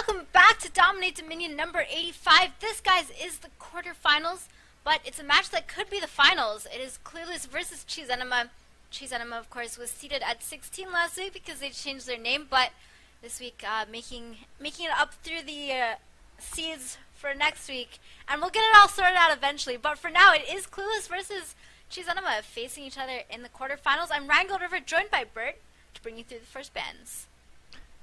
welcome back to Dominate Dominion number 85. This, guys, is the quarterfinals, but it's a match that could be the finals. It is Clueless versus Enema. Enema, of course, was seeded at 16 last week because they changed their name, but this week making it up through the seeds for next week, and we'll get it all sorted out eventually. But for now, it is Clueless versus Enema facing each other in the quarterfinals. I'm RheingoldRiver, joined by Bert, to bring you through the first bans.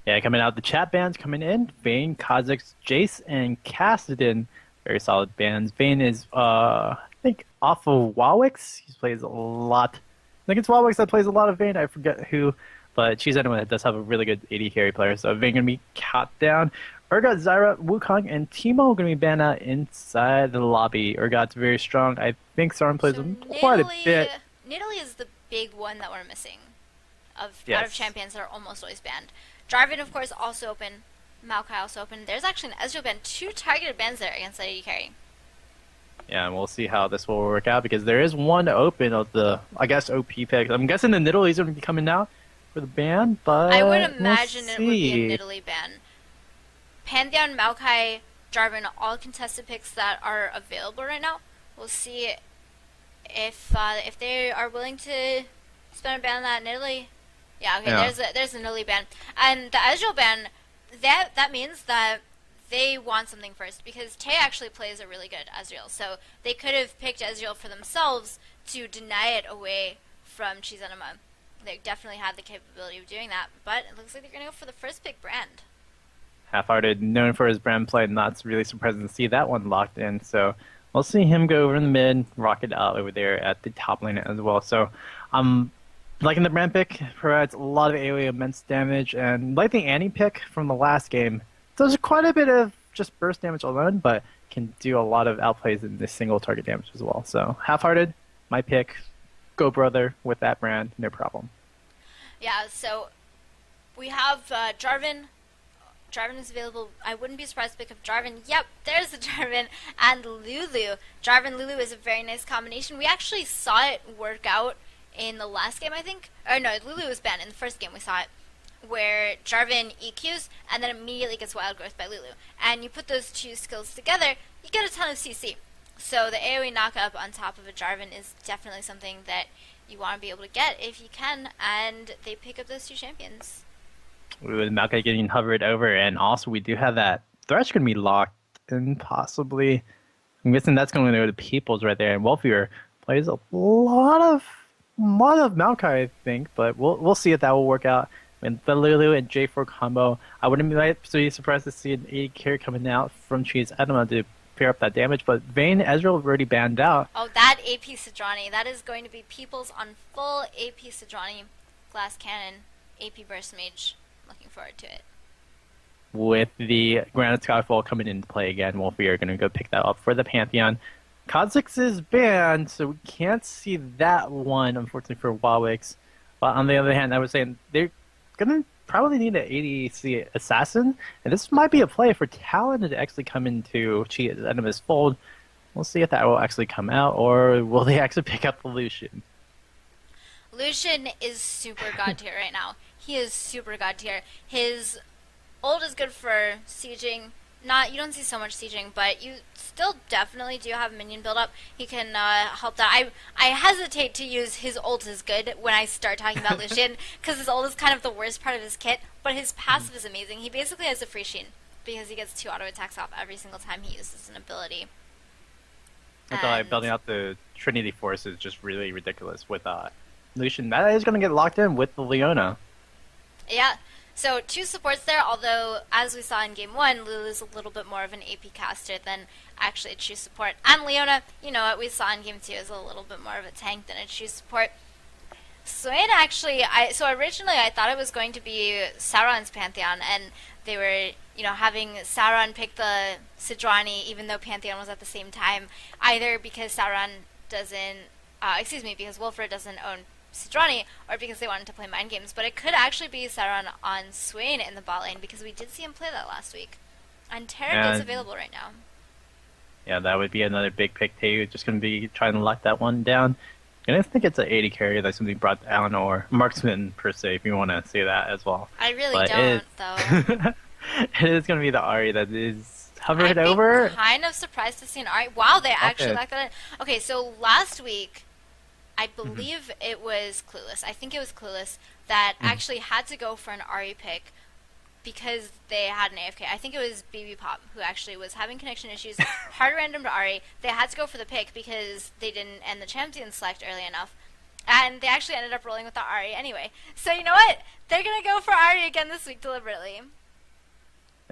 Yeah, coming out, the chat bans coming in. Vayne, Kha'Zix, Jayce, and Kassadin. Very solid bans. Vayne is, I think, off of Wukong. He plays a lot. I think it's Wukong that plays a lot of Vayne. I forget who. But Enema does have a really good AD carry player. So Vayne going to be cut down. Urgot, Zyra, Wukong, and Teemo going to be banned out inside the lobby. Urgot's very strong. I think Sauron plays him quite a bit. Nidalee is the big one that we're missing out of champions that are almost always banned. Jarvan, of course, also open. Maokai also open. There's actually an Ezreal ban. 2 targeted bans there against that AD carry. Yeah, and we'll see how this will work out because there is one open of the, I guess, OP picks. I'm guessing the Nidalee is going to be coming out for the ban, but I would imagine it would be a Nidalee ban. Pantheon, Maokai, Jarvan, all contested picks that are available right now. We'll see if they are willing to spend a ban on that Nidalee. Yeah, okay, yeah. There's a Nidalee ban. And the Ezreal ban, that means that they want something first, because Tay actually plays a really good Ezreal, so they could have picked Ezreal for themselves to deny it away from Enema. They definitely had the capability of doing that, but it looks like they're going to go for the first pick brand. Half-Hearted, known for his brand play, not really surprised to see that one locked in, so we'll see him go over in the mid, rock it out over there at the top lane as well. So, liking the brand pick, provides a lot of AoE immense damage, and like the Annie pick from the last game, does quite a bit of just burst damage alone, but can do a lot of outplays in the single target damage as well. So, Half-Hearted, my pick, go brother with that brand, no problem. Yeah, so we have Jarvan. Jarvan is available. I wouldn't be surprised to pick up Jarvan. Yep, there's the Jarvan and Lulu. Jarvan Lulu is a very nice combination. We actually saw it work out in the last game, I think. Or no, Lulu was banned in the first game. We saw it where Jarvan EQs and then immediately gets wild growth by Lulu. And you put those two skills together, you get a ton of CC. So the AoE knockup on top of a Jarvan is definitely something that you want to be able to get if you can, and they pick up those two champions. With Maokai getting hovered over, and also we do have that Thresh going to be locked, and possibly, I'm guessing that's going to go to Peoples right there, and Wolfier plays a lot of Maokai, I think, but we'll see if that will work out. With the Lulu and J4 combo, I wouldn't be surprised to see an AD carry coming out from Enema to pair up that damage, but Vayne, Ezreal already banned out. Oh, that AP Sejuani, that is going to be Peoples on full AP Sejuani, Glass Cannon, AP Burst Mage. Looking forward to it. With the Granite Skyfall coming into play again, Wolfier are going to go pick that up for the Pantheon. Kha'Zix is banned, so we can't see that one, unfortunately, for Wukong. But on the other hand, I was saying they're going to probably need an ADC assassin, and this might be a play for Talon to actually come into Enema's fold. We'll see if that will actually come out, or will they actually pick up the Lucian? Lucian is super god tier right now. He is super god tier. His ult is good for sieging. You don't see so much sieging, but you still definitely do have minion build up. He can help that. I hesitate to use his ult is good when I start talking about Lucian, because his ult is kind of the worst part of his kit, but his passive is amazing. He basically has a free sheen, because he gets 2 auto attacks off every single time he uses an ability. I thought like building out the Trinity Force is just really ridiculous with Lucian. That is going to get locked in with the Leona. Yeah. So 2 supports there, although as we saw in game 1, Lulu's a little bit more of an AP caster than actually a true support. And Leona, you know what we saw in game 2, is a little bit more of a tank than a true support. Swain actually, so originally I thought it was going to be Sauron's Pantheon, and they were, having Sauron pick the Sejuani even though Pantheon was at the same time, either because because Wolfer doesn't own Sejuani, or because they wanted to play mind games, but it could actually be Sauron on Swain in the bot lane, because we did see him play that last week. And Terran is available right now. Yeah, that would be another big pick too. Just going to be trying to lock that one down. And I think it's an 80 carry that's going to be brought down, or marksman per se, if you want to say that as well. I really don't, though. It is going to be the Ahri that is hovered I'd over. be kind of surprised to see an Ahri. Wow, they actually Okay. locked that in. Okay, so last week, I Mhm. believe it was Clueless. I think it was Clueless that Mhm. actually had to go for an Ahri pick because they had an AFK. I think it was BB Pop who actually was having connection issues. Hard random to Ahri. They had to go for the pick because they didn't end the champion select early enough. And they actually ended up rolling with the Ahri anyway. So you know what? They're going to go for Ahri again this week deliberately.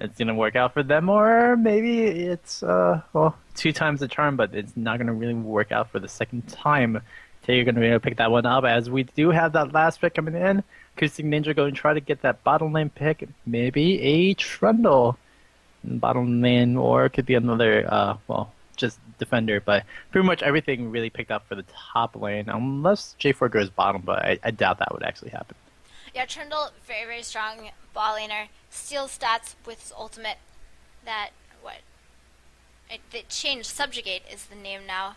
It's going to work out for them, or maybe it's, well, 2 times the charm, but it's not going to really work out for the second time. So you're going to be able to pick that one up, as we do have that last pick coming in. Acoustic Ninja going to try to get that bottom lane pick. Maybe a Trundle in bottom lane, or it could be another, well, just defender. But pretty much everything really picked up for the top lane, unless J4 goes bottom, but I doubt that would actually happen. Yeah, Trundle, very, very strong ball laner. Steal stats with his ultimate. That, what? It changed. Subjugate is the name now.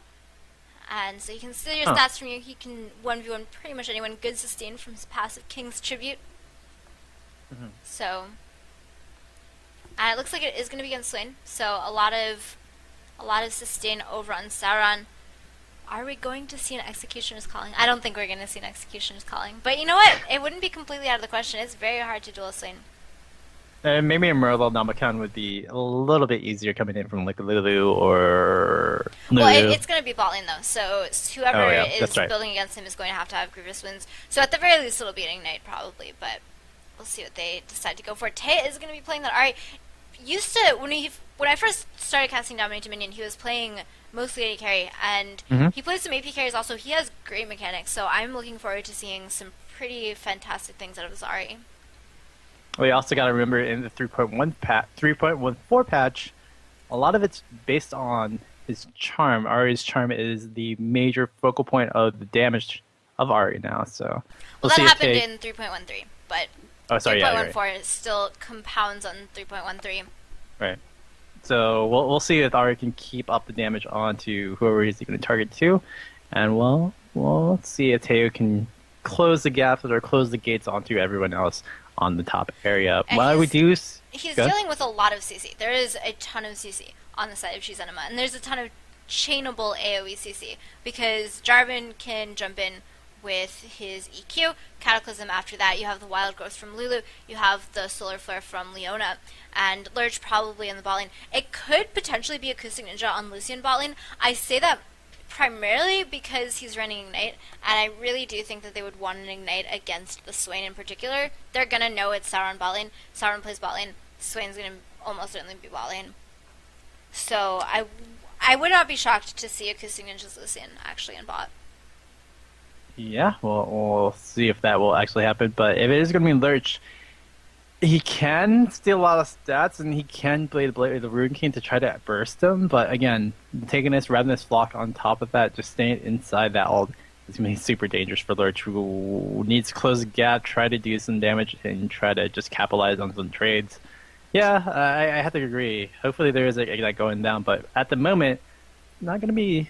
And so he can steal your Huh. stats from you. He can 1v1 pretty much anyone. Good sustain from his passive King's Tribute. Mhm. So, it looks like it is going to be against Swain. So a lot of sustain over on Sauron. Are we going to see an Executioner's Calling? I don't think we're going to see an Executioner's Calling. But you know what? It wouldn't be completely out of the question. It's very hard to duel Swain. Maybe a Merle Namakan would be a little bit easier coming in from like Lulu or Lulu. Well, it's going to be bot lane though, so whoever Oh, yeah, is that's right. building against him is going to have Grievous wins. So at the very least, it'll be an Ignite probably, but we'll see what they decide to go for. Tay is going to be playing that. Alright, used to when I first started casting DominateDominion, he was playing mostly AD carry, and Mhm. he plays some AP carries also. He has great mechanics, so I'm looking forward to seeing some pretty fantastic things out of Ahri. We also got to remember in the 3.14 patch, a lot of it's based on his charm. Ahri's charm is the major focal point of the damage of Ahri now. So Well, we'll that see if happened Tay... in 3.13, but Oh, sorry, yeah, you're 3.14 still compounds on 3.13. right. So we'll see if Ahri can keep up the damage onto whoever he's going to target to, and we'll see if Teo can close the gaps or close the gates onto everyone else on the top area. And While we do, he's Go ahead. dealing with a lot of CC. There is a ton of CC on the side of She's Enema, and there's a ton of chainable AoE CC because Jarvan can jump in with his EQ, Cataclysm after that, you have the Wild Growth from Lulu, you have the Solar Flare from Leona, and Lurch probably in the bot lane. It could potentially be Acoustic Ninja on Lucian bot lane. I say that primarily because he's running Ignite, and I really do think that they would want an Ignite against the Swain in particular. They're gonna know it's Sauron bot lane, Sauron plays bot lane, Swain's gonna almost certainly be bot lane. So I would not be shocked to see Acoustic Ninja's Lucian actually in bot. Yeah, we'll see if that will actually happen. But if it is going to be Lurch, he can steal a lot of stats, and he can play the Rune King to try to burst him. But again, taking this Ravenous Flock on top of that, just staying inside that ult, is going to be super dangerous for Lurch, who needs to close the gap, try to do some damage, and try to just capitalize on some trades. Yeah, I have to agree. Hopefully there is a that going down, but at the moment, not going to be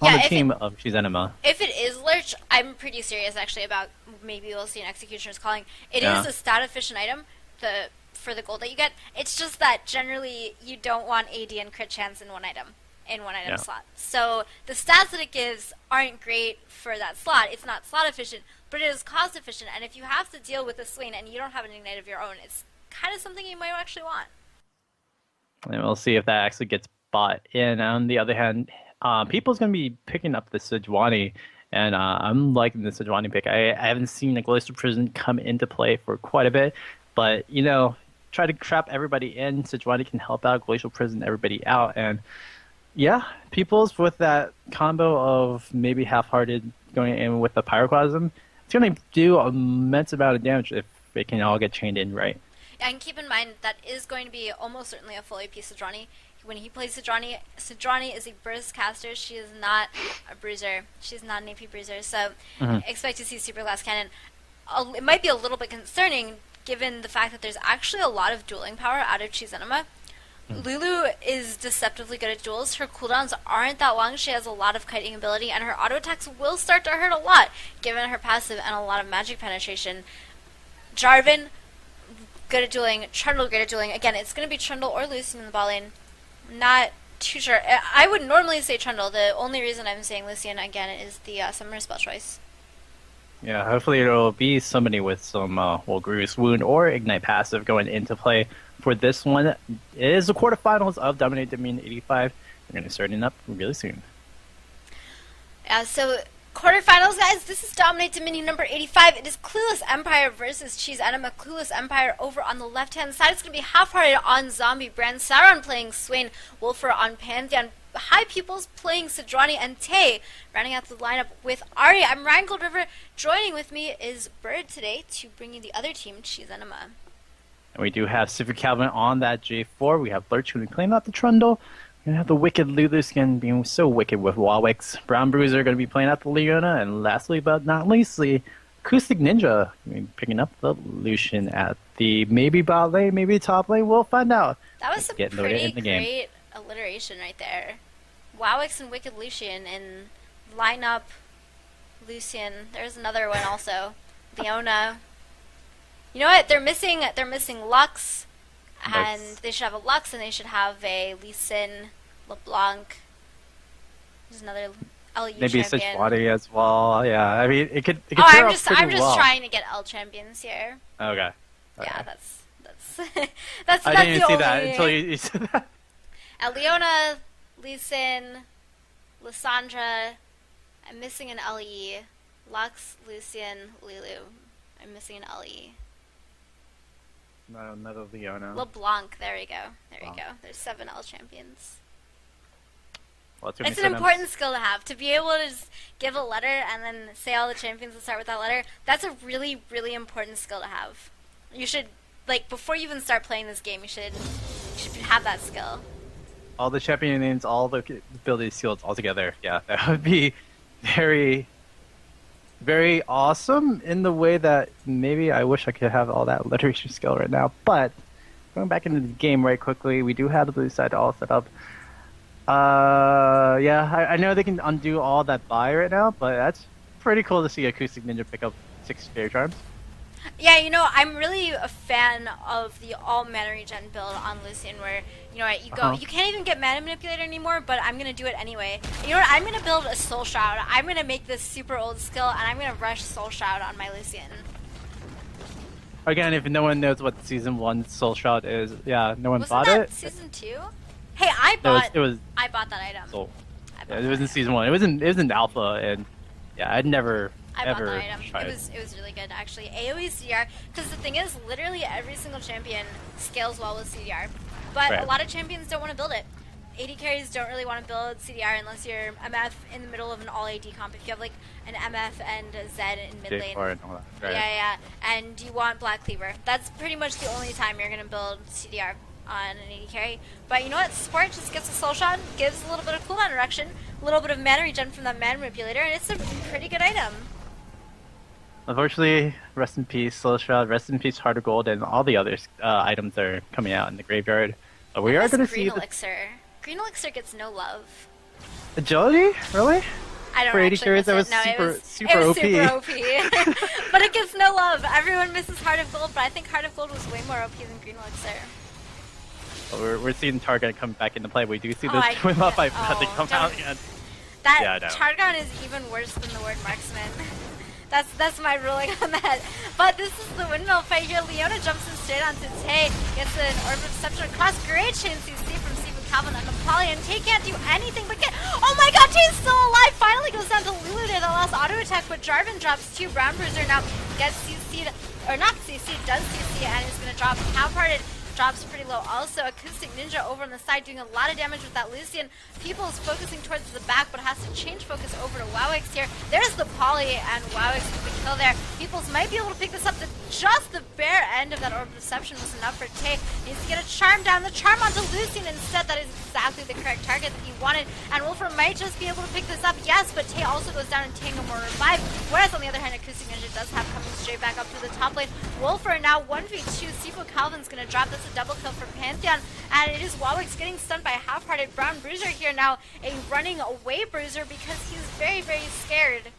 on the team of She's Enema. If it is Lurch, I'm pretty serious actually about maybe we'll see an Executioner's Calling. It is a stat efficient item for the gold that you get. It's just that generally you don't want AD and crit chance in one item slot. So the stats that it gives aren't great for that slot. It's not slot efficient, but it is cost efficient. And if you have to deal with a Swain and you don't have an Ignite of your own, it's kind of something you might actually want. And we'll see if that actually gets bought in. On the other hand, people's going to be picking up the Sejuani, and I'm liking the Sejuani pick. I haven't seen the Glacial Prison come into play for quite a bit, but, you know, try to trap everybody in. Sejuani can help out, Glacial Prison everybody out, and yeah, people's with that combo of maybe half-hearted going in with the Pyroclasm, it's going to do an immense amount of damage if they can all get chained in right. And keep in mind, that is going to be almost certainly a full AP Sejuani. When he plays Sejuani, Sejuani is a burst caster. She is not a bruiser. She's not an AP bruiser. So expect to see Super Glass Cannon. It might be a little bit concerning given the fact that there's actually a lot of dueling power out of She's Enema. Lulu is deceptively good at duels. Her cooldowns aren't that long. She has a lot of kiting ability, and her auto attacks will start to hurt a lot given her passive and a lot of magic penetration. Jarvan, good at dueling. Trundle good at dueling. Again, it's going to be Trundle or Lucian in the bot lane. Not too sure. I would normally say Trundle. The only reason I'm saying Lucian again is the summoner spell choice. Yeah, hopefully it'll be somebody with some Grievous Wound or Ignite passive going into play for this one. It is the quarterfinals of DominateDominion 85. We're going to be starting up really soon. Yeah, so quarterfinals, guys. This is DominateDominion number 85. It is Clueless Empire versus Cheese Enema. Clueless Empire over on the left-hand side. It's going to be half-hearted on Zombie Brand. Sauron playing Swain+Ahri on Pantheon. High Pupils playing Sejuani and Tay, rounding out the lineup with Ahri. I'm RheingoldRiver. Joining with me is Bird today to bring you the other team, Cheese Enema. And we do have Calvin on that J4. We have Lurch going to claim out the Trundle. We're going to have the wicked Lulu skin being so wicked with Wawix. Brown Bruiser going to be playing out the Leona. And lastly but not leastly, Acoustic Ninja picking up the Lucian at the maybe bot lane, maybe top lane. We'll find out. That was some pretty great alliteration right there. Wawix and Wicked Lucian and lineup Lucian. There's another one also. Leona. You know what? They're missing Lux, and they should have a Lux, and they should have a Lee Sin, LeBlanc. There's another LU maybe champion. Sejuani as well. Yeah, I mean it could. Oh, I'm just trying to get L champions here. Okay. Yeah, that's I didn't even see that until you said that. Leona, Lee Sin, Lissandra. I'm missing an LE. Lux, Lucian, Lulu. I'm missing an LE. No, another Leona. LeBlanc. There we go. There's 7 L champions. Well, it's an important skill to have. To be able to just give a letter and then say all the champions that start with that letter, that's a really, really important skill to have. You should, before you even start playing this game, you should have that skill. All the champion names, all the ability shields all together. Yeah, that would be very, very awesome in the way that maybe I wish I could have all that literature skill right now. But going back into the game right quickly, we do have the blue side all set up. Yeah, I know they can undo all that buy right now, but that's pretty cool to see Acoustic Ninja pick up 6 Fairy Charms. Yeah, I'm really a fan of the all mana regen build on Lucian, where you can't even get mana manipulator anymore, but I'm gonna do it anyway. You know what? I'm gonna build a Soul Shroud. I'm gonna make this super old skill, and I'm gonna rush Soul Shroud on my Lucian. Again, if no one knows what Season 1 Soul Shroud is, yeah, no one bought that it. Season 2? Hey, I bought that item. Soul. Yeah, it was in Season 1. It was in Alpha, and yeah, I'd never. I bought that item. It was really good actually. AoE CDR, because the thing is, literally every single champion scales well with CDR, but a lot of champions don't want to build it. AD carries don't really want to build CDR unless you're MF in the middle of an all AD comp. If you have an MF and a Zed in mid lane, and all that, right. yeah, and you want Black Cleaver, that's pretty much the only time you're gonna build CDR on an AD carry. But you know what? Support just gets a Soul Shot, gives a little bit of cooldown reduction, a little bit of mana regen from that mana manipulator, and it's a pretty good item. Unfortunately, rest in peace, Soul Shroud, rest in peace, Heart of Gold, and all the other items are coming out in the graveyard. But we are going to see Green Elixir. Green Elixir gets no love. Agility? Really? I don't For 80 actually carries, that miss was it. No, super OP. Super OP. But it gets no love. Everyone misses Heart of Gold, but I think Heart of Gold was way more OP than Green Elixir. Well, we're seeing Targon come back into play. We do see this twin up fight that they come out again. Targon is even worse than the word marksman. That's my ruling on that. But this is the windmill fight here. Leona jumps in straight onto Tay, gets an Orb of Deception across. Great chain CC from Calvin and Napoleon. Tay can't do anything but get. Oh my god, Tay's still alive! Finally goes down to Lulu there. The last auto attack, but Jarvan drops 2. Brown Bruiser now gets CC'd, or not CC'd, does CC, and is going to drop. Half-hearted drops pretty low. Also, Acoustic Ninja over on the side doing a lot of damage with that Lucian. People's focusing towards the back, but has to change focus over to Wawix here. There's the Poly, and Wawix with the kill there. People's might be able to pick this up. Just the bare end of that Orb of Deception was enough for Tay. Needs to get a Charm down. The Charm onto Lucian instead. That is exactly the correct target that he wanted. And Wolfram might just be able to pick this up. Yes, but Tay also goes down and Tay no more revive. Whereas on the other hand, Acoustic Ninja does have coming straight back up to the top lane. Wolfram now 1v2. Sifu Calvin's going to drop. That's a double kill for Pantheon. And it is Wawix getting stunned by half-hearted Brown Bruiser here now. A running away Bruiser because he's very, very scared.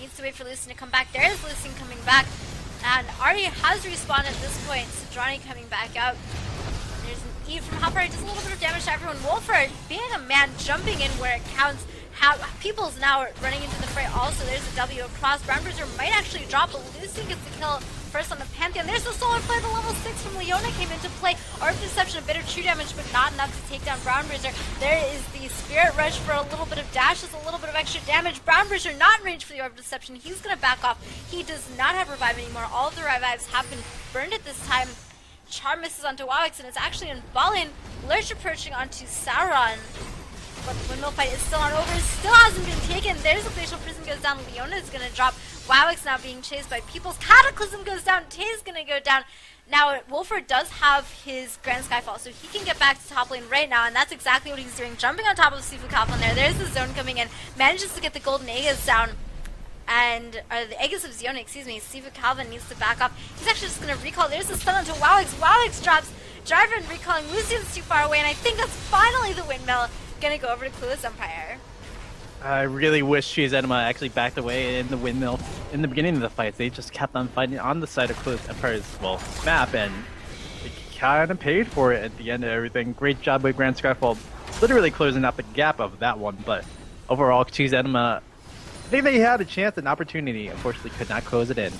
Needs to wait for Lucian to come back. There is Lucian coming back. And Ahri has respawned at this point. Sejuani coming back out. There's an E from Hopper. Does a little bit of damage to everyone. Wolfer being a man, jumping in where it counts. People's now running into the fray also. There's a W across. Brown Bruiser might actually drop, but Lucian gets the kill first on the Pantheon. There's the Solar Flare. The level 6 from Leona came into play. Orb Deception, a bit of true damage, but not enough to take down Brown Bruiser. There is the Spirit Rush for a little bit of dash. Just a little bit of extra damage. Brown Bruiser not in range for the Orb Deception. He's going to back off. He does not have Revive anymore. All of the revives have been burned at this time. Charm misses onto Kha'Zix, and it's actually in Ballin. Lurch approaching onto Sauron. But the windmill fight is still not over. It still hasn't been taken. There's a Glacial Prison goes down. Leona is going to drop. Kha'Zix now being chased by People's. Cataclysm goes down. Tay's going to go down. Now, Wolfer does have his Grand Skyfall, so he can get back to top lane right now, and that's exactly what he's doing. Jumping on top of Sifu Kaplan there. There's the zone coming in. Manages to get the golden Aegis down. And the Aegis of Ziona, excuse me. Sifu Calvin needs to back up. He's actually just going to recall. There's the stun onto Kha'Zix. Kha'Zix drops. Jarvan recalling. Lucian's too far away, and I think that's finally the windmill. Gonna go over to Clueless Empire. I really wish She's Enema actually backed away in the windmill in the beginning of the fights. They just kept on fighting on the side of Clueless Empire's, well, map, and they kind of paid for it at the end of everything. Great job by Grand Skyfall, literally closing out the gap of that one, but overall, She's Enema, I think they had a chance, an opportunity, unfortunately could not close it in.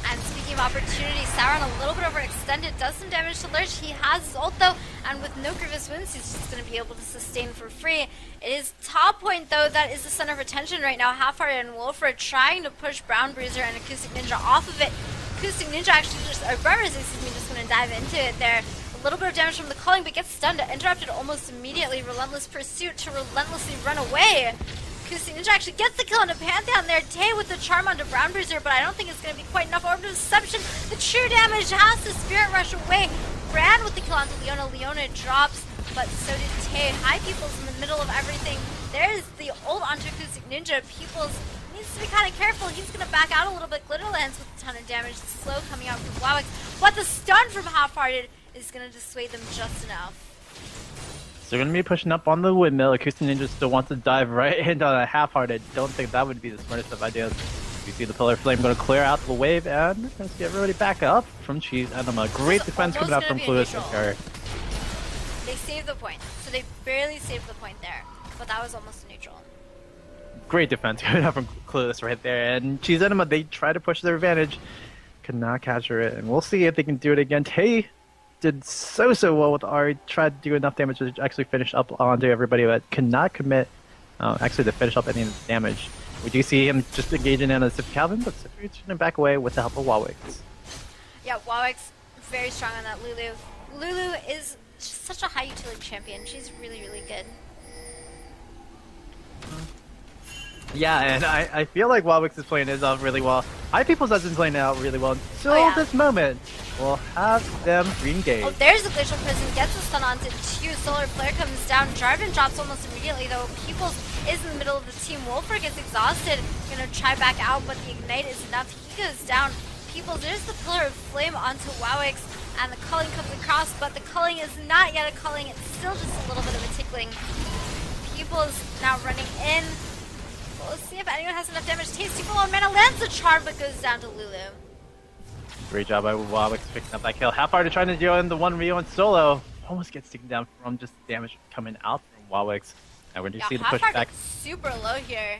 And speaking of opportunity, Sauron a little bit overextended, does some damage to Lurch. He has his ult though, and with no grievous wounds, he's just going to be able to sustain for free. It is top point though that is the center of attention right now. Half-Hearted and Wolfer trying to push Brown Bruiser and Acoustic Ninja off of it. Acoustic Ninja actually just, or Brown Bruiser, excuse me, just going to dive into it there. A little bit of damage from the culling, but gets stunned, interrupted almost immediately. Relentless pursuit to relentlessly run away. Acoustic Ninja actually gets the kill on the Pantheon there. Tay with the charm onto Brown Bruiser, but I don't think it's going to be quite enough. Orb of Deception, the true damage has to Spirit Rush away. Brand with the kill onto Leona. Leona drops, but so did Tay. High Peoples in the middle of everything. There's the ult onto Acoustic Ninja. Peoples needs to be kind of careful. He's going to back out a little bit. Glitterlands with a ton of damage. The slow coming out from Kha'Zix, but the stun from Half-Hearted is going to dissuade them just enough. So they're going to be pushing up on the windmill. Acoustic Ninja still wants to dive right into a Half-Hearted. Don't think that would be the smartest of ideas. You see the Pillar Flame going to clear out the wave, and we're going to see everybody back up from She's Enema. Great defense coming out from Clueless. They saved the point, so they barely saved the point there, but that was almost a neutral. Great defense coming out from Clueless right there, and She's Enema, they try to push their advantage. Could not capture it, and we'll see if they can do it again. Tay did so well with Ahri, tried to do enough damage to actually finish up onto everybody, but could not commit actually to finish up any of the damage. We do see him just engaging in a Sif Calvin, but Sif is going to back away with the help of Kha'Zix. Yeah, Kha'Zix very strong on that Lulu. Lulu is such a high utility champion. She's really, really good. Yeah, and I feel like Kha'Zix is playing his off really well. High People's has been playing out really well until this moment. We'll have them re-engage. Oh, there's the Glacial Prison, gets the stun onto 2. Solar Flare comes down. Jarvan drops almost immediately though. Peoples is in the middle of the team. Wolfer gets exhausted. Gonna try back out, but the Ignite is enough. He goes down. Peoples, there's the Pillar of Flame onto Kha'Zix, and the culling comes across, but the culling is not yet a culling. It's still just a little bit of a tickling. Peoples now running in. Let's see if anyone has enough damage. Tasty full on mana, lands the charm, but goes down to Lulu. Great job by Kha'Zix picking up that kill. Half-Hearted trying to deal in the one Rio and solo. Almost gets taken down from just damage coming out from Kha'Zix. And we're going to see the pushback. Super low here.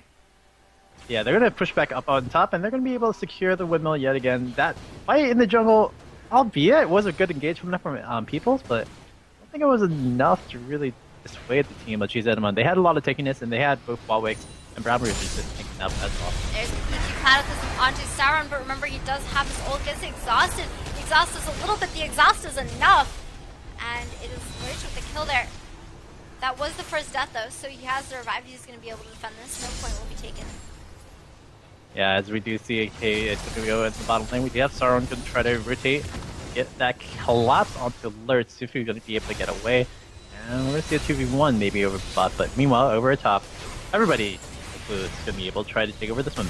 Yeah, they're going to push back up on top, and they're going to be able to secure the windmill yet again. That fight in the jungle, albeit was a good engagement from Peoples, but I don't think it was enough to really dissuade the team of She's Enema. They had a lot of takiness, and they had both Kha'Zix and Brown Bruiser just taken up as well. There's the PQ Cataclysm onto Sauron, but remember he does have his ult, gets exhausted. The exhaust is a little bit, the exhaust is enough. And it is Lurch with the kill there. That was the first death though, so he has the revive, he's going to be able to defend this. No point will be taken. Yeah, as we do see AK, it's going to go at the bottom lane. We do have Sauron going to try to rotate, get that collapse onto Lurch, see if he's going to be able to get away. And we're going to see a 2v1 maybe over bot, but meanwhile, over top, everybody is going to be able to try to take over this one.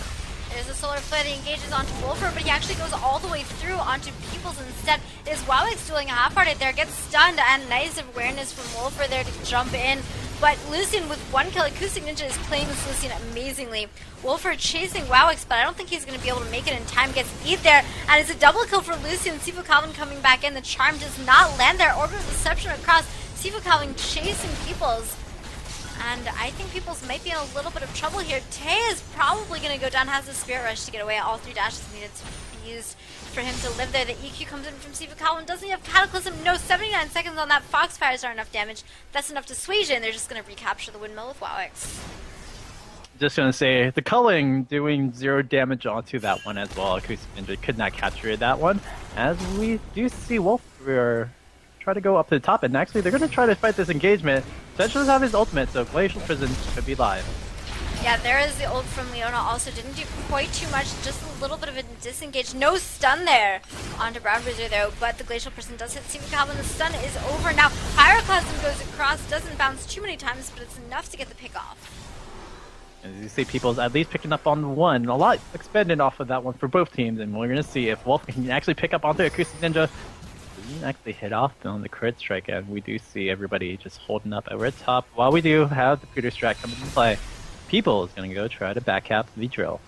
There's a Solar Flare that engages onto Wolfer, but he actually goes all the way through onto Peoples instead. It is Kha'Zix doing a Half-Hearted there, gets stunned, and nice awareness from Wolfer there to jump in. but Lucian with 1 kill. Acoustic Ninja is playing this Lucian amazingly. Wolfer chasing Wowix, but I don't think he's going to be able to make it in time. Gets eat there, and it's a double kill for Lucian. Sifu Calvin coming back in. The charm does not land there. Orbital Deception across. Sifu Calvin chasing Peoples. And I think Peoples might be in a little bit of trouble here. Tay is probably going to go down, has the Spirit Rush to get away. All 3 dashes needed to be used for him to live there. The EQ comes in from Sifu Calvin. Doesn't he have Cataclysm? No, 79 seconds on that. Foxfires are enough damage. That's enough dissuasion. They're just going to recapture the windmill with Wowix. Just gonna say, the culling doing 0 damage onto that one as well. Acoustic Ninja could not capture that one. As we do see Wolfer try to go up to the top, and actually they're gonna try to fight this engagement. Sedge does have his ultimate, so Glacial Prison should be live. Yeah, there is the ult from Leona. Also didn't do quite too much, just a little bit of a disengage. No stun there onto Brown Bruiser though, but the Glacial Prison does hit Sifu Calvin. The stun is over now. Pyroclasm goes across, doesn't bounce too many times, but it's enough to get the pick off. As you see, People's at least picking up on one. A lot expended off of that one for both teams, and we're going to see if Wolf can actually pick up onto Acoustic Ninja. He can actually hit off on the crit strike, and we do see everybody just holding up over at top. While we do have the Peter Strat coming into play, People is going to go try to backcap the drill.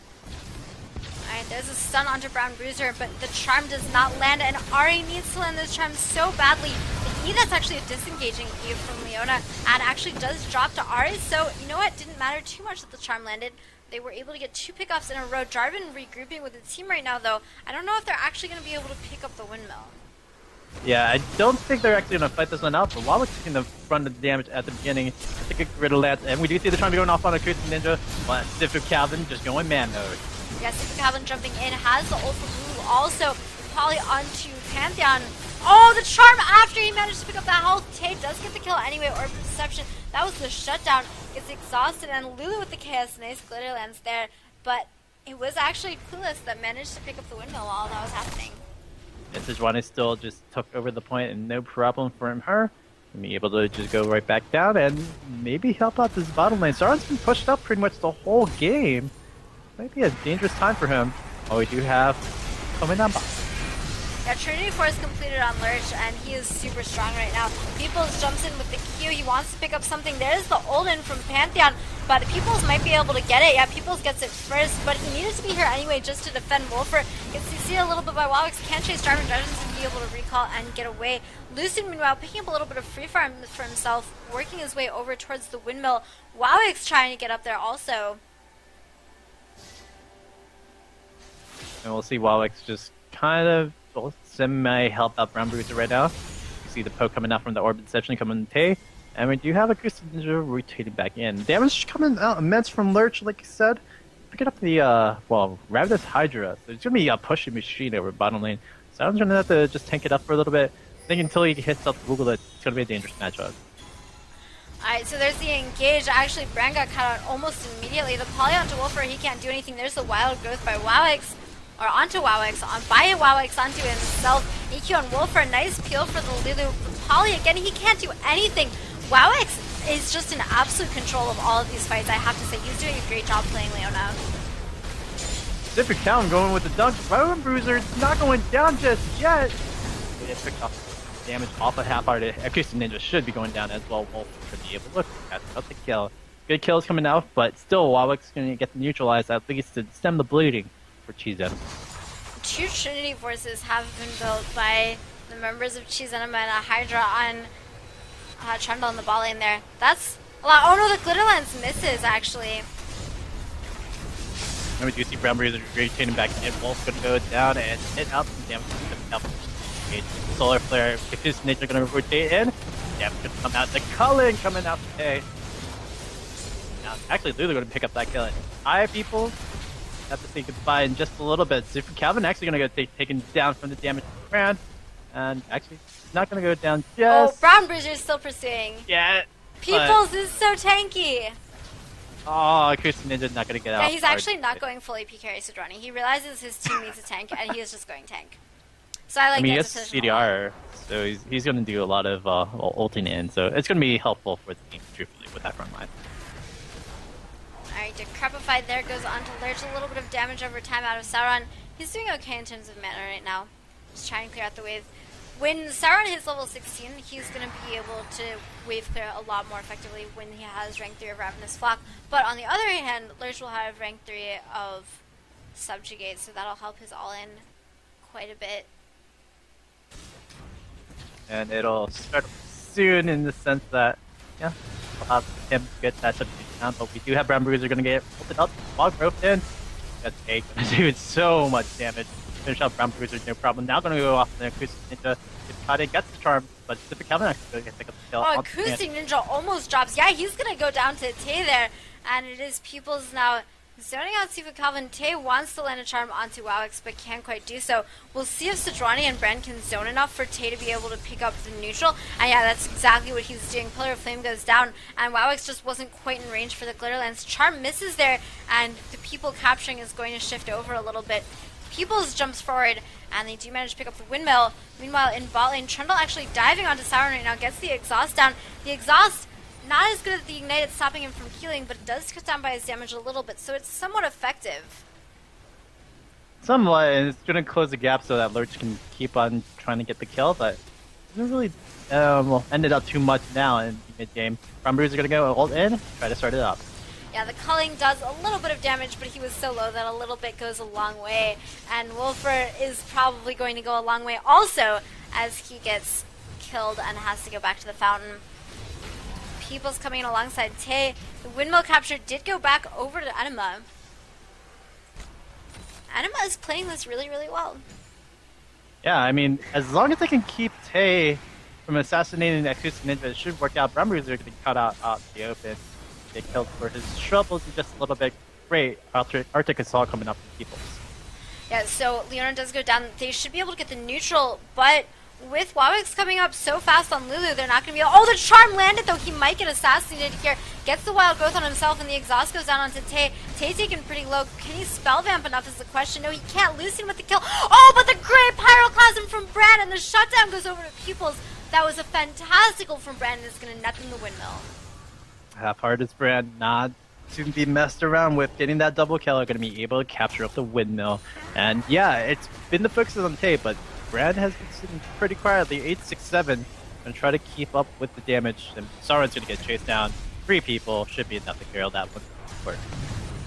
Alright, there's a stun onto Brown Bruiser, but the charm does not land, and Ahri needs to land this charm so badly. The E, that's actually a disengaging E from Leona, and actually does drop to Ahri, so you know what, didn't matter too much that the charm landed. They were able to get 2 pickoffs in a row. Jarvan regrouping with his team right now though. I don't know if they're actually going to be able to pick up the windmill. Yeah, I don't think they're actually going to fight this one out, but while we're taking the front of the damage at the beginning, to get rid of that, and we do see the charm going off on a Acoustic Ninja, but Sifu Calvin just going man mode. Yeah, Sifu Calvin jumping in, has the ult from Lulu also. Poly onto Pantheon. Oh, the charm after he managed to pick up that health. Tay does get the kill anyway, or Perception. That was the shutdown. Gets exhausted, and Lulu with the chaos. Nice glitter lands there, but it was actually Clueless that managed to pick up the windmill while that was happening. And Sejuani still just took over the point, and no problem from her. And be able to just go right back down and maybe help out this bottom lane. Zaron's been pushed up pretty much the whole game. Might be a dangerous time for him. Oh, we do have Enema. Yeah, Trinity Force completed on Lurch, and he is super strong right now. Peoples jumps in with the Q. He wants to pick up something. There's the Olden from Pantheon, but Peoples might be able to get it. Yeah, Peoples gets it first, but he needed to be here anyway just to defend Wolfer. Gets CC'd a little bit by Wowix. Can't chase Jarvan. Jarvan's going to be able to recall and get away. Lucian, meanwhile, picking up a little bit of free farm for himself, working his way over towards the windmill. Wowix trying to get up there also. And we'll see Wowix just kind of semi-help out Brown Bruiser right now. You see the poke coming out from the Orbit section coming to Tay. And we do have a Acoustic Ninja rotating back in. Damage coming out immense from Lurch, like you said. Picking up the, Ravenous Hydra. So it's going to be a pushing machine over bottom lane. So I'm going to have to just tank it up for a little bit. I think until he hits up Google, it's going to be a dangerous matchup. Alright, so there's the engage. Actually, Bran got cut out almost immediately. The poly onto Wolfer, he can't do anything. There's the wild growth by Wowix. Or onto Wowix, by Wowix onto himself. EQ on Wolfer, nice peel for the Lulu. The poly again, he can't do anything. Wowix is just in absolute control of all of these fights, I have to say. He's doing a great job playing Leona. Pacific Town going with the dunk. Brown Bruiser not going down just yet. They just picked up damage off a half-hearted. Acoustic Ninja should be going down as well. Wolf should be able to look at the kill. Good kills coming out, but still Wowix going to get neutralized at least to stem the bleeding for Cheese Enema. 2 Trinity Forces have been built by the members of Cheese Enema and a Hydra on Trundle in the ball lane there. That's a lot. Oh no, the Glitter Lance misses actually. And we do see Brown Bruiser rotating back in. Wolf's going to go down and hit out some damage. Solar Flare. If this Ninja going to rotate in, damage going to come out. The culling coming out today. Now, actually, Lulu going to pick up that kill. People have to say goodbye in just a little bit. Sifu Calvin actually going to get taken down from the damage of Brand. And actually, not going to go down just... Oh, Brown Bruiser is still pursuing. Yeah. Peoples is so tanky. Oh, Acoustic Ninja not going to get out. Yeah, he's actually not going full AP carry Sejuani. He realizes his team needs a tank, and he is just going tank. So I like he that has decision. CDR, so he's going to do a lot of ulting in, so it's going to be helpful for the team, truthfully, with that front line. Alright, Decrepified there goes on to Lurch. A little bit of damage over time out of Sauron. He's doing okay in terms of mana right now. Just trying to clear out the wave. when Sauron hits level 16, he's going to be able to wave clear a lot more effectively when he has rank 3 of Ravenous Flock. But on the other hand, Lurch will have rank 3 of Subjugate, so that'll help his all-in quite a bit. And it'll start soon in the sense that, yeah, we'll have him get that Subjugate down, but we do have Brown Bruiser going to get ulted up, log roped in. That's going to do so much damage. Finish out Brown Bruiser, no problem. Now going to go off the Acoustic Ninja. If Kha'Zix gets the charm, but Pacific Calvin actually going to pick up the kill. Oh, Acoustic Ninja almost drops. Yeah, he's going to go down to Tay there. And it is Peoples now zoning out Sifu Calvin. Tay wants to land a charm onto Wowix, but can't quite do so. We'll see if Sejuani and Bren can zone enough for Tay to be able to pick up the neutral. And yeah, that's exactly what he's doing. Pillar of Flame goes down, and Wowix just wasn't quite in range for the Glitterlands. Charm misses there, and the people capturing is going to shift over a little bit. Peoples jumps forward, and they do manage to pick up the windmill. Meanwhile, in bot lane, Trundle actually diving onto Sauron right now, gets the exhaust down. The exhaust, not as good as the ignite at stopping him from healing, but it does cut down by his damage a little bit, so it's somewhat effective. Somewhat, and it's going to close the gap so that Lurch can keep on trying to get the kill, but it doesn't really ended up too much now in mid-game. Brown Bruiser going to go ult in, try to start it up. Yeah, the culling does a little bit of damage, but he was so low that a little bit goes a long way. And Wolfer is probably going to go a long way also, as he gets killed and has to go back to the fountain. People's coming in alongside Tay. The windmill capture did go back over to Enema. Enema is playing this really, really well. Yeah, I mean, as long as they can keep Tay from assassinating the Acoustic Ninja, it should work out. Brown Bruiser can cut out the open. Get killed for his troubles just a little bit. Great Arctic Assault coming up from Peoples. Yeah, so Leona does go down. They should be able to get the neutral, but with Wowix coming up so fast on Lulu, they're not going to be able... Oh, the charm landed, though. He might get assassinated here. Gets the wild growth on himself, and the exhaust goes down onto Tay. Tay taken pretty low. Can he spell vamp enough is the question. No, he can't. Lucian with the kill. Oh, but the great pyroclasm from Bran, and the shutdown goes over to Peoples. That was a fantastic ult from Bran, and it's going to net them the windmill. Half-hearted Brand not to be messed around with. Getting that double kill are going to be able to capture up the windmill. And yeah, it's been the focus on Tay, but Brand has been sitting pretty quietly. 8-6-7. Going to try to keep up with the damage. And Sauron's going to get chased down. 3 people should be enough to carry that one.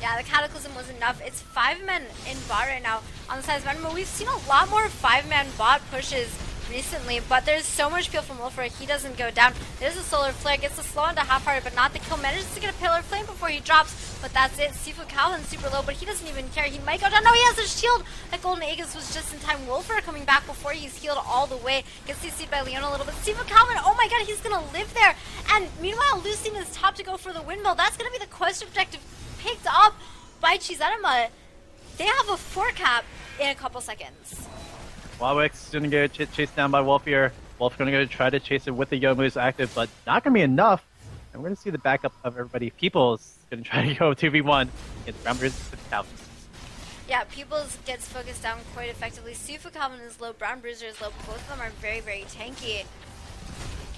Yeah, the Cataclysm was enough. It's 5 men in bot right now on the side of Enema. We've seen a lot more 5-man bot pushes recently, but there's so much peel from Wolfer. He doesn't go down. There's a solar flare, gets the slow into half-hearted, but not the kill. Manages to get a pillar flame before he drops, but that's it. Sifu Calvin's super low, but he doesn't even care. He might go down. No, he has a shield. That Golden Aegis was just in time. Wolfer coming back before he's healed all the way. Gets CC'd by Leona a little bit. Sifu Calvin, oh my god, he's gonna live there. And meanwhile, Lucian is top to go for the windmill. That's gonna be the quest objective picked up by Enema. They have a 4 cap in a couple seconds. Wowix is going to get chased down by Wolf here. Wolf going to go try to chase it with the Youmu's active, but not going to be enough. And we're going to see the backup of everybody. Peoples going to try to go 2v1 against Brown Bruiser with Calvin. Yeah, Peoples gets focused down quite effectively. Sifu Calvin is low, Brown Bruiser is low. Both of them are very, very tanky.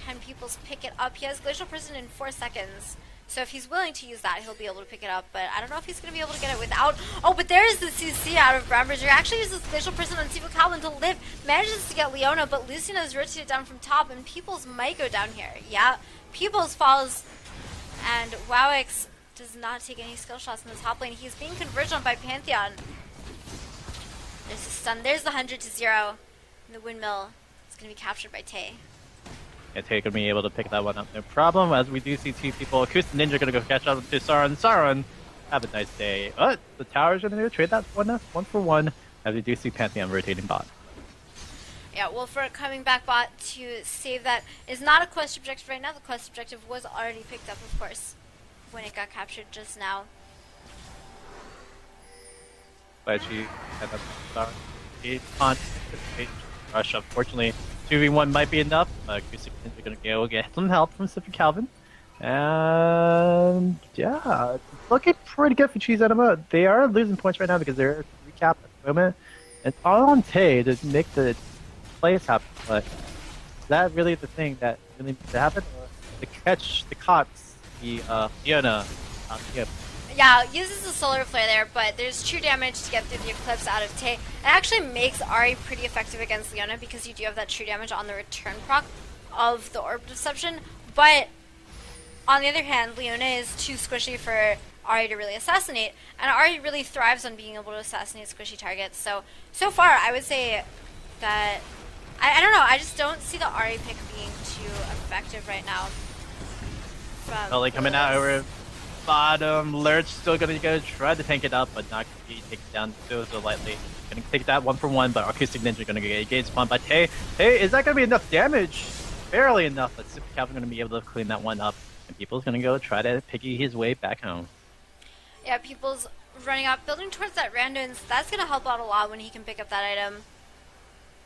Can Peoples pick it up? He has Glacial Prison in 4 seconds. So if he's willing to use that, he'll be able to pick it up. But I don't know if he's going to be able to get it without... Oh, but there is the CC out of Brown Bruiser. He actually uses Glacial Prison on Sifu Calvin to live. Manages to get Leona, but Lucian is rotated down from top, and Peoples might go down here. Yeah, Peoples falls, and Wowix does not take any skill shots in the top lane. He's being converged on by Pantheon. There's a stun. There's the 100 to 0. And the windmill is going to be captured by Tay. Yeah, Tay going to be able to pick that one up, no problem. As we do see 2 people, Acoustic Ninja going to go catch up to Sauron. Sauron, have a nice day. The tower's going to go trade that one for one. As we do see Pantheon rotating bot. Yeah, Wolfer coming back bot to save that is not a quest objective right now. The quest objective was already picked up, of course, when it got captured just now. But she had that Sauron. 8 on rush, unfortunately. 2v1 might be enough. Kha'Zix is going to go get some help from Sifu Calvin. And yeah, it's looking pretty good for Enema. They are losing points right now because they're recap at the moment. It's all on Tay to make the plays happen. But is that really the thing that really needs to happen? Or the catch, the Cots, the Fiona. Yeah, uses the solar flare there, but there's true damage to get through the eclipse out of Tay. It actually makes Ahri pretty effective against Leona because you do have that true damage on the return proc of the orb deception. But on the other hand, Leona is too squishy for Ahri to really assassinate, and Ahri really thrives on being able to assassinate squishy targets. So far, I would say that I don't know. I just don't see the Ahri pick being too effective right now. Totally coming out over bottom. Lurch still gonna go try to tank it up, but not gonna be taken down so lightly. Gonna take that 1-for-1, but Acoustic Ninja gonna get engaged upon by Tay. Hey, is that gonna be enough damage? Barely enough, but Super Calvin gonna be able to clean that one up. And People's gonna go try to piggy his way back home. Yeah, People's running up, building towards that Randuin's. That's gonna help out a lot when he can pick up that item.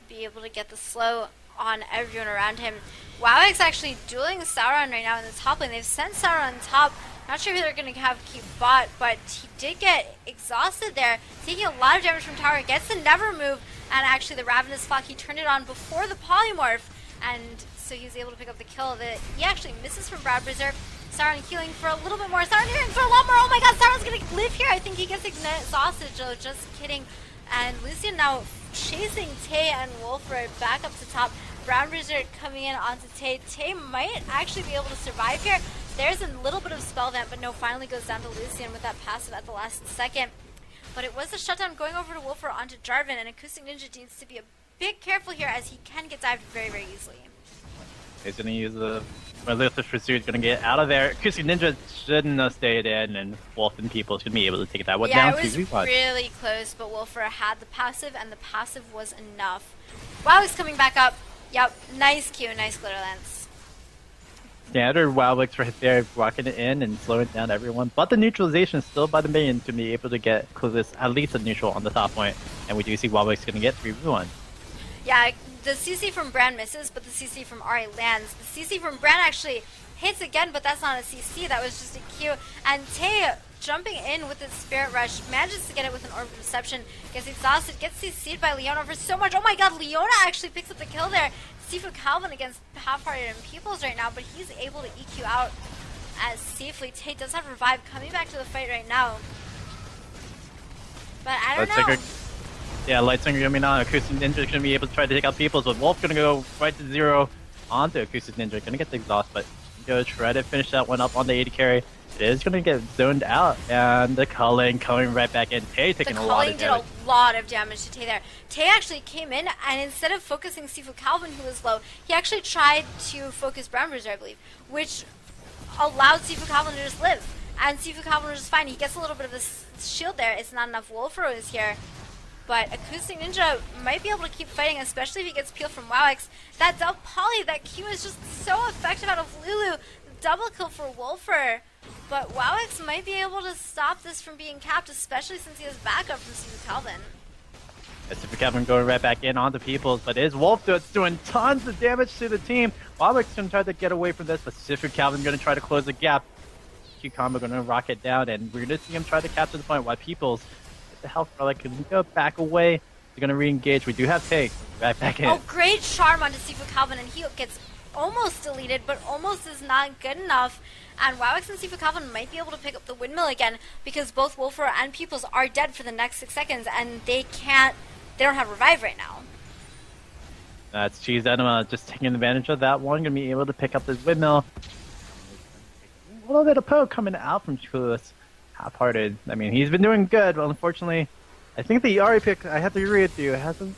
Be able to get the slow on everyone around him. Kha'Zix actually dueling Sauron right now in the top lane. They've sent Sauron on top. Not sure who they're going to have keep bot, but he did get exhausted there, taking a lot of damage from tower. Gets the never move, and actually the Ravenous Flock, he turned it on before the polymorph, and so he was able to pick up the kill. He actually misses from Brad Berserk. Sauron healing for a little bit more. Sauron healing for a lot more. Oh my god, Sauron's going to live here. I think he gets exhausted, Joe. Just kidding. And Lucian now chasing Tay and Wolfred back up to top. Brown Berserk coming in onto Tay. Tay might actually be able to survive here. There's a little bit of spell vamp, but no, finally goes down to Lucian with that passive at the last second. But it was a shutdown going over to Wolfred onto Jarvan, and Acoustic Ninja needs to be a bit careful here as he can get dived very, very easily. He's gonna use the Relentless Pursuit, gonna get out of there. Acoustic Ninja shouldn't have stayed in, and Wolf and People's gonna be able to take that one down. Yeah, it was really close, but Wolfred had the passive, and the passive was enough. WoW is coming back up. Yep, nice Q, nice glitter lance. Standard Wildwicks right there, rocking it in and slowing down everyone. But the neutralization is still by the minion to be able to get Clueless at least a neutral on the top point. And we do see Wildwicks gonna get 3v1. Yeah, the CC from Bran misses, but the CC from Ahri lands. The CC from Bran actually hits again, but that's not a CC, that was just a Q. And Tay, jumping in with his Spirit Rush, manages to get it with an Orb of Deception, gets exhausted, gets CC'd by Leona for so much. Oh my god, Leona actually picks up the kill there. Sifu Calvin against Half-Hearted and Peoples right now, but he's able to EQ out as safely. Tay does have Revive coming back to the fight right now. But I don't know. Yeah, Lightstinger coming on. Acoustic Ninja gonna be able to try to take out Peoples, but Wolf gonna go right to 0 onto Acoustic Ninja. Gonna get the exhaust, but go try to finish that one up on the 80 carry. It is going to get zoned out, and the culling coming right back in. Tay taking a lot of damage. The culling did a lot of damage to Tay there. Tay actually came in, and instead of focusing Sifu Calvin, who was low, he actually tried to focus Brown Bruiser, I believe, which allowed Sifu Calvin to just live. And Sifu Calvin was just fine. He gets a little bit of a shield there. It's not enough. Wolfro is here. But Acoustic Ninja might be able to keep fighting, especially if he gets peeled from Kha'Zix. That Del Poly, that Q is just so effective out of Lulu. Double kill for Wolfer. But Kha'Zix might be able to stop this from being capped, especially since he has backup from Sifu Calvin. Sifu Calvin going right back in onto Peoples, but it is Wolf that's doing tons of damage to the team. Kha'Zix going to try to get away from this, but Sifu Calvin going to try to close the gap. Q combo going to rock it down, and we're going to see him try to capture the point while Peoples, the health relic, can go back away. They're going to re-engage. We do have Take right back in. Oh, great charm onto Sifu Calvin, and he gets almost deleted, but almost is not good enough. And Kha'Zix and Sifu Calvin might be able to pick up the windmill again because both Wolfer and Peoples are dead for the next 6 seconds, and they don't have revive right now. That's Cheese Enema just taking advantage of that one, gonna be able to pick up this windmill. A little bit of poke coming out from Clueless. Half-hearted. I mean, he's been doing good, but unfortunately, I think the Ahri pick, I have to agree with you, hasn't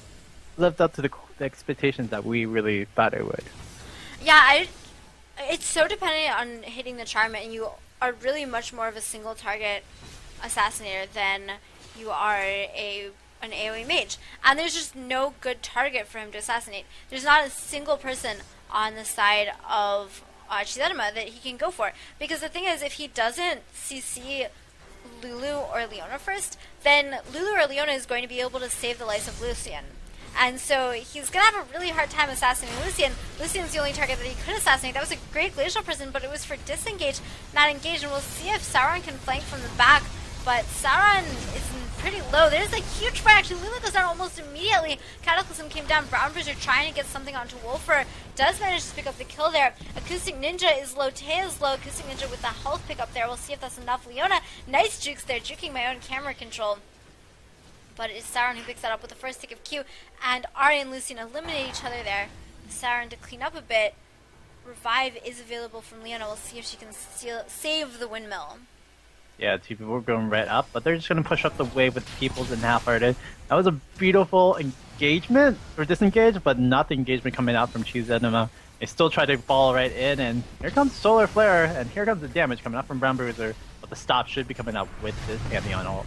lived up to the expectations that we really thought it would. Yeah, it's so dependent on hitting the charm, and you are really much more of a single target assassinator than you are an AoE mage. And there's just no good target for him to assassinate. There's not a single person on the side of Enema that he can go for. Because the thing is, if he doesn't CC Lulu or Leona first, then Lulu or Leona is going to be able to save the life of Lucian. And so he's going to have a really hard time assassinating Lucian. Lucian's the only target that he could assassinate. That was a great Glacial Prison, but it was for disengage, not engage. And we'll see if Sauron can flank from the back. But Sauron is pretty low. There's a huge fight actually. Lulu goes down almost immediately. Cataclysm came down. Brown Bruiser trying to get something onto Wolfer. Does manage to pick up the kill there. Acoustic Ninja is low. Tay is low. Acoustic Ninja with the health pick up there. We'll see if that's enough. Leona, nice jukes there. Juking my own camera control. But it's Siren who picks that up with the first tick of Q. And Ahri and Lucian eliminate each other there. Siren to clean up a bit. Revive is available from Leona. We'll see if she can save the windmill. Yeah, two people were going right up, but they're just going to push up the wave with Peoples and Half-Hearted. That was a beautiful engagement, or disengage, but not the engagement coming out from Cheese Enema. They still try to fall right in, and here comes Solar Flare, and here comes the damage coming out from Brown Bruiser, but the stop should be coming out with this Pantheon ult.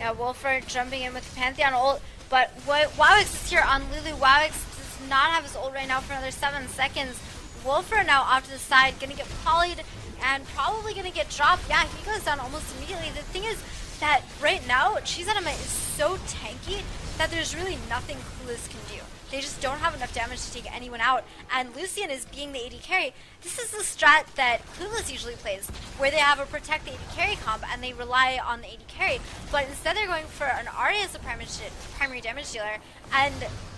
Yeah, Wolfer jumping in with the Pantheon ult, but Wowix is here on Lulu. Wowix does not have his ult right now for another 7 seconds. Wolfer now off to the side, gonna get polyed and probably gonna get dropped. Yeah, he goes down almost immediately. The thing is that right now, Cheese Enema is so tanky that there's really nothing Clueless can do. They just don't have enough damage to take anyone out. And Lucian is being the AD carry. This is the strat that Clueless usually plays, where they have a protect the AD carry comp and they rely on the AD carry. But instead they're going for an Ahri as a primary damage dealer, and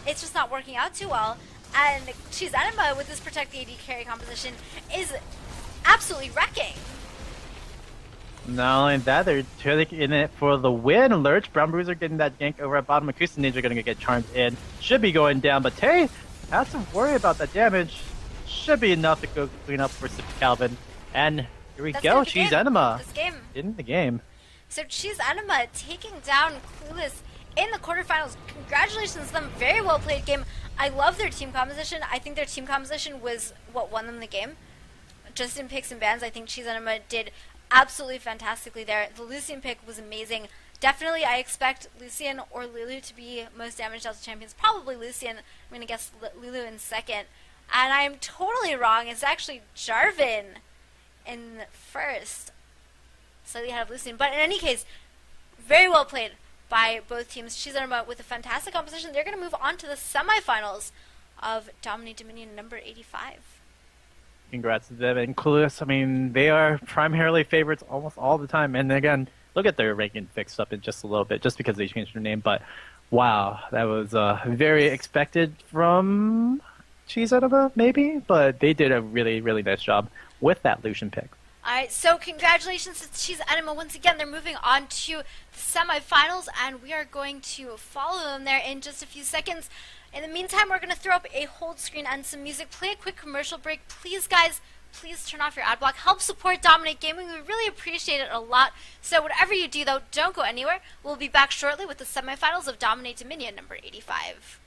it's just not working out too well. And Cheese Enema with this protect the AD carry composition is absolutely wrecking. Not only that, they're totally in it for the win. Lurch, Brown Bruiser getting that gank over at bottom. Acoustic Ninja gonna get charmed in. Should be going down, but Tay has to worry about that damage. Should be enough to go clean up for Calvin. And here we go, Cheese Enema in the game. So Cheese Enema taking down Clueless in the quarterfinals. Congratulations to them. Very well played game. I love their team composition. I think their team composition was what won them the game. Just in picks and bans, I think Cheese Enema did absolutely fantastically there. The Lucian pick was amazing. Definitely, I expect Lucian or Lulu to be most damaged Delta champions. Probably Lucian. I'm going to guess Lulu in second. And I'm totally wrong. It's actually Jarvan in first. Slightly ahead of Lucian. But in any case, very well played by both teams. Cheese Enema with a fantastic composition. They're going to move on to the semifinals of DominateDominion number 85. Congrats to them. And Clueless, I mean, they are primarily favorites almost all the time. And again, look at their ranking fixed up in just a little bit, just because they changed their name. But wow, that was very expected from Cheese Enema, maybe. But they did a really, really nice job with that Lucian pick. Alright, so congratulations to Cheese Enema. Once again, they're moving on to the semifinals, and we are going to follow them there in just a few seconds. In the meantime, we're going to throw up a hold screen and some music. Play a quick commercial break. Please, guys, please turn off your ad block. Help support Dominate Gaming. We really appreciate it a lot. So whatever you do, though, don't go anywhere. We'll be back shortly with the semifinals of DominateDominion number 85.